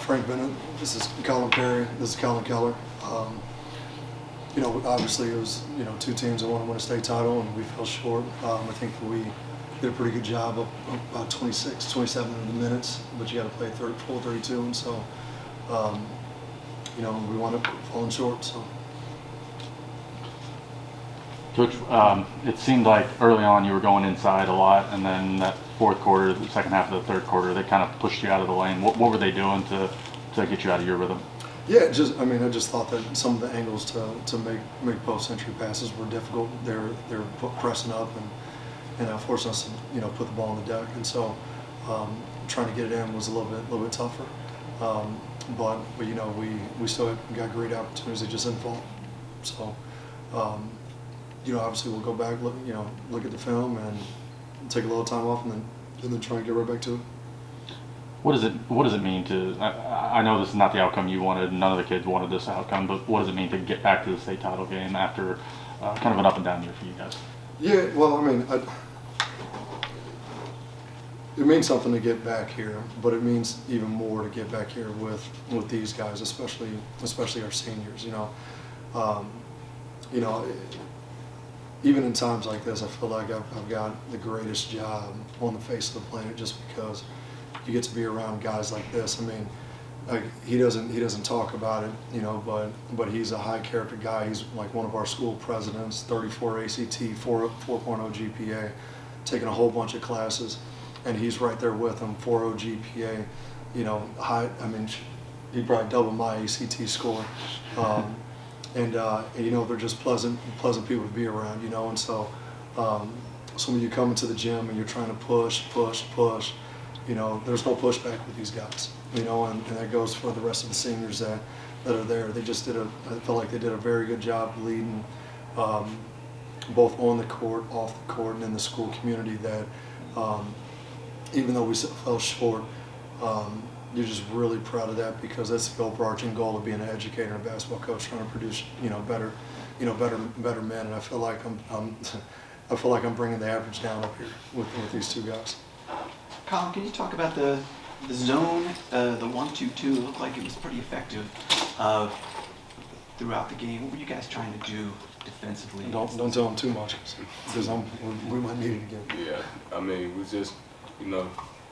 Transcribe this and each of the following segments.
Frank Bennett. This is Colin Perry. This is Colin Keller. Obviously it was, two teams that want to win a state title, and we fell short. I think that we did a pretty good job of about 26, 27 of the minutes, but you got to play full 32, and so, we wound up falling short. So. Coach, it seemed like early on you were going inside a lot, and then that fourth quarter, the second half of the third quarter, they kind of pushed you out of the lane. What were they doing to get you out of your rhythm? Yeah, I just thought that some of the angles to make post-entry passes were difficult. They're pressing up and forcing us to put the ball on the deck, and so trying to get it in was a little bit tougher. But we still got great opportunities. They just didn't fall. So. Obviously we'll go back, look at the film and take a little time off, and then try and get right back to it. What does it mean to? I know this is not the outcome you wanted. None of the kids wanted this outcome, but what does it mean to get back to the state title game after kind of an up and down year for you guys? Yeah, well, it means something to get back here, but it means even more to get back here with these guys, especially our seniors. Even in times like this, I feel like I've got the greatest job on the face of the planet, just because you get to be around guys like this. He doesn't talk about it, but he's a high character guy. He's like one of our school presidents, 34 ACT, 4.0 GPA, taking a whole bunch of classes, and he's right there with him, 4.0 GPA, high. He probably doubled my ACT score. And they're just pleasant people to be around, and so when you come into the gym and you're trying to push, there's no pushback with these guys, and that goes for the rest of the seniors that are there. They just I felt like they did a very good job leading, both on the court, off the court, and in the school community, that even though we fell short, you're just really proud of that, because that's the overarching goal of being an educator and a basketball coach, trying to produce better men. And I feel like I'm bringing the average down up here with these two guys. Colin, can you talk about the zone, the 1-2-2? It looked like it was pretty effective throughout the game. What were you guys trying to do defensively? Don't tell them too much, because we might need it again. Yeah, we just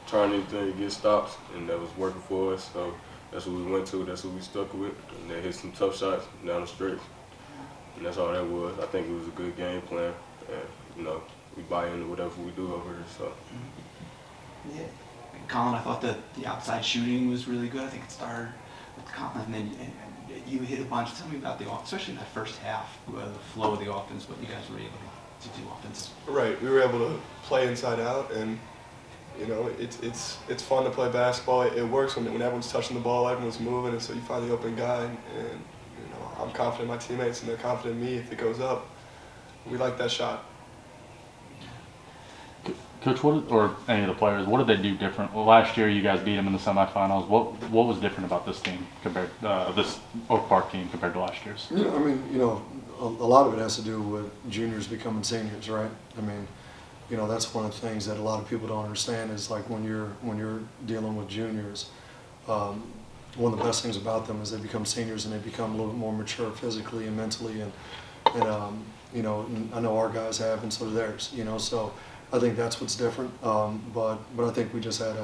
trying anything to get stops, and that was working for us. So that's what we went to. That's what we stuck with. And they hit some tough shots down the stretch, and that's all that was. I think it was a good game plan, and we buy into whatever we do over here. So. Yeah, Colin, I thought that the outside shooting was really good. I think it started with Colin, and then you hit a bunch. Tell me about especially in that first half, the flow of the offense, what you guys were able to do offensively. Right, we were able to play inside out, and it's fun to play basketball. It works when everyone's touching the ball, everyone's moving, and so you find the open guy. And I'm confident in my teammates, and they're confident in me. If it goes up, we like that shot. Coach, or any of the players, what did they do different? Well, last year you guys beat them in the semifinals. What was different about this team compared this Oak Park team compared to last year's? A lot of it has to do with juniors becoming seniors, right? That's one of the things that a lot of people don't understand, is like when you're dealing with juniors, one of the best things about them is they become seniors and they become a little bit more mature physically and mentally, and I know our guys have, and so do theirs. So I think that's what's different. But I think we just had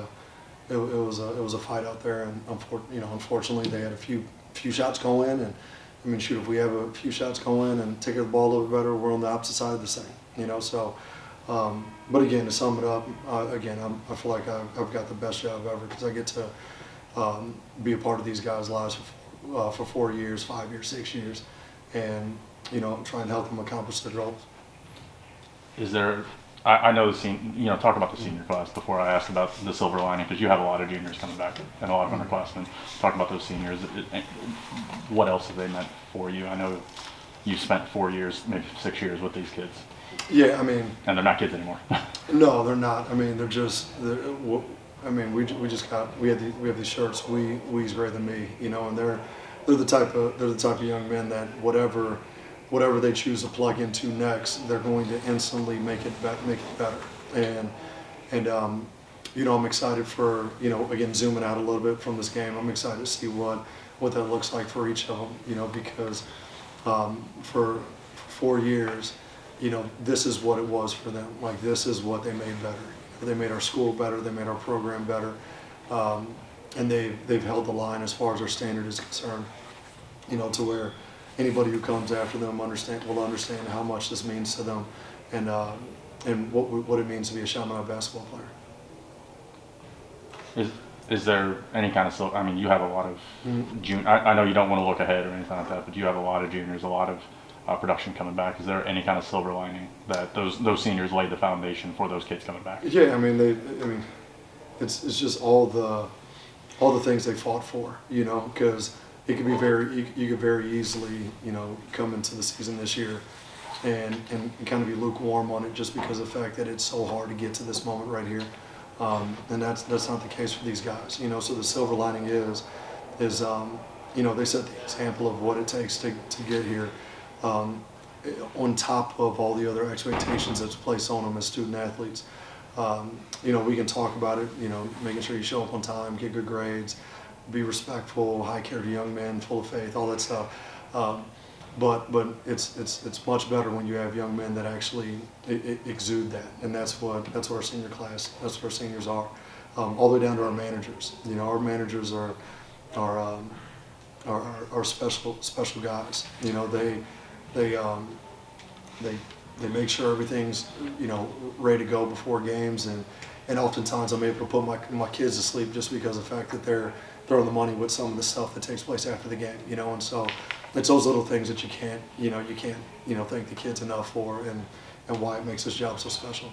it was a fight out there, and unfortunately they had a few shots go in, and if we have a few shots go in and take the ball a little bit better, we're on the opposite side of this thing. So. But again, to sum it up, I feel like I've got the best job ever, because I get to be a part of these guys' lives for 4 years, 5 years, 6 years, and try and help them accomplish their goals. Is there? I know talk about the senior class before I asked about the silver lining, because you have a lot of juniors coming back and a lot of underclassmen. Talk about those seniors. What else have they meant for you? I know you spent 4 years, maybe 6 years with these kids. Yeah, and they're not kids anymore. No, they're not. They're just. We have these shirts. We's greater than me, and they're the type of young men that whatever they choose to plug into next, they're going to instantly make it better. And I'm excited for, again, zooming out a little bit from this game. I'm excited to see what that looks like for each of them, because for 4 years, this is what it was for them. Like, this is what they made better. They made our school better. They made our program better. And they've held the line as far as our standard is concerned, to where anybody who comes after them will understand how much this means to them and what it means to be a Chaminade basketball player. Is there any kind of I mean, you have a lot of I know you don't want to look ahead or anything like that, but you have a lot of juniors, a lot of production coming back. Is there any kind of silver lining that those seniors laid the foundation for those kids coming back? Yeah, I mean, it's just all the things they fought for, because it could be you could very easily, come into the season this year and kind of be lukewarm on it just because of the fact that it's so hard to get to this moment right here. And that's not the case for these guys, so the silver lining is they set the example of what it takes to get here, on top of all the other expectations that's placed on them as student athletes. We can talk about it, making sure you show up on time, get good grades, be respectful, high character young men, full of faith, all that stuff. But it's much better when you have young men that actually exude that, and that's what our senior class, that's what our seniors are, all the way down to our managers. Our managers are special guys. They make sure everything's ready to go before games, and oftentimes I'm able to put my kids to sleep just because of the fact that they're throwing the money with some of the stuff that takes place after the game. And so it's those little things that you can't thank the kids enough for, and why it makes this job so special.